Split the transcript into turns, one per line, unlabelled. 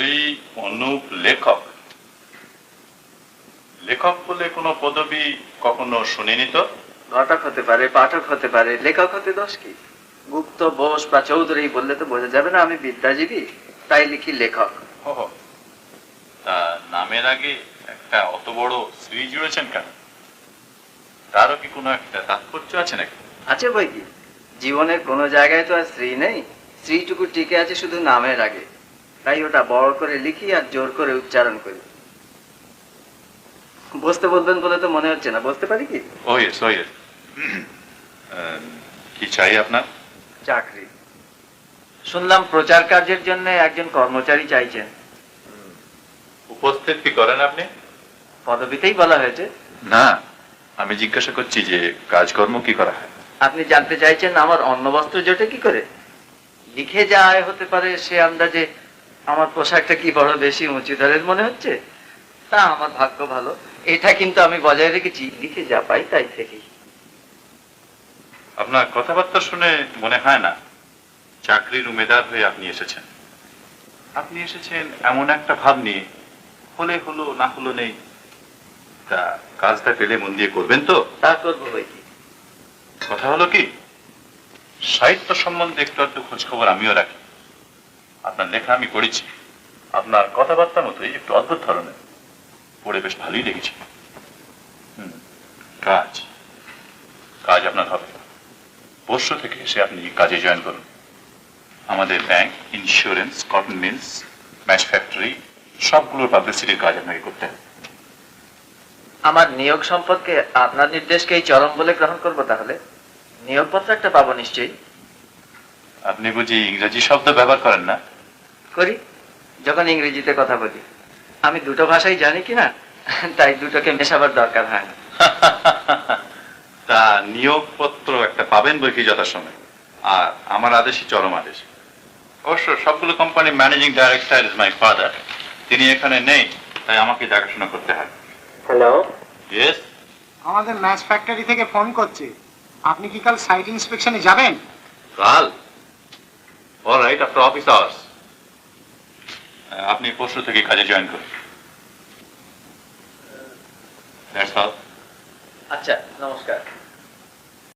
শ্রী অনুপ লেখক। লেখক বলে কোনো পদবি কখনো শুনিনি তো।
ঘটক হতে পারে, পাঠক হতে পারে, লেখক হতে দোষ কি? গুপ্ত, বোস বা চৌধুরী বললে তো বোঝা যাবে না আমি বিদ্যাজীবী, তাই লিখি লেখক।
ও, তা নামের আগে একটা অত বড় শ্রী জুড়েছেন কেন? তারও কি কোনো একটা তাৎপর্য আছে নাকি?
আছে বই কি, জীবনের কোনো জায়গায় তো আর স্ত্রী নেই, স্ত্রীটুকু টিকে আছে শুধু নামের আগে, তাই ওটা বড় করে লিখি আর জোর করে উচ্চারণ করি। বসতে বলবেন বলে তো মনে হচ্ছে না, বসতে পারি কি?
ও ইয়েস, ও ইয়েস। কি চাই আপনার?
চাকরি। শুনলাম প্রচার কার্যের জন্য একজন কর্মচারী চাইছেন।
উপস্থিত কি করেন আপনি?
পদবিতেই বলা হয়েছে।
না, আমি জিজ্ঞাসা করছি যে কাজকর্ম কি করা হয়।
আপনি জানতে চাইছেন আমার অন্ন বস্ত্র জোটে কি করে? লিখে যা আয় হতে পারে সে আন্দাজে আমার পোশাকটা কি বড় বেশি উঁচু দরের মনে হচ্ছে? তা আমার ভাগ্য ভালো, এটা কিন্তু আমি বজায় রেখেছি, লিখে যা পাই তাই থেকেই।
আপনার কথাবার্তা শুনে মনে হয় না চাকরির উমেদার হয়ে আপনি এসেছেন। আপনি এসেছেন এমন একটা ভাব নিয়ে, হলে হলো না হলো নেই। তা কাজটা পেলে মন দিয়ে করবেন তো?
তা করবো বই কি।
কথা হলো কি, সাহিত্য সম্বন্ধে একটু একটু খোঁজ খবর আমিও রাখি। আপনার লেখা আমি পড়েছি, আপনার কথাবার্তার মতোই একটু অদ্ভুত ধরনের, পড়ে বেশ ভালোই লেগেছে। কাজ কাজ আপনার হবে। পরশু থেকে এসে আপনি কাজে জয়েন করুন। আমাদের bank, insurance, cotton mills, match factory সবগুলোর পাবলিসিটির কাজ আপনাকে করতে হবে।
আমার নিয়োগ সম্পর্কে আপনার নির্দেশকেই চরম বলে গ্রহণ করবো তাহলে? নিয়োগপত্র একটা পাবো নিশ্চয়ই?
আপনি বুঝি ইংরেজি শব্দ ব্যবহার করেন না?
করি, যখন ইংরেজিতে কথা বলি। আমি দুটো ভাষাই জানি কিনা, তাই দুটোকে মেশাবার দরকার হয় না।
তা নিয়োগপত্র একটা পাবেন বই কি যথাসময়, আর আমার আদেশই চরম আদেশ। অবশ্য সবগুলো কোম্পানির managing director is my father. তিনি এখানে নেই, তাই আমাকে দেখাশোনা করতে হয়।
Hello,
yes.
আমাদের ম্যাচ ফ্যাক্টরি থেকে ফোন করছে, আপনি কি কাল সাইট ইন্সপেকশনে যাবেন?
কাল? Alright, after office hours. আপনি পরশু থেকে কাজে জয়েন করুন। That's all.
আচ্ছা, নমস্কার।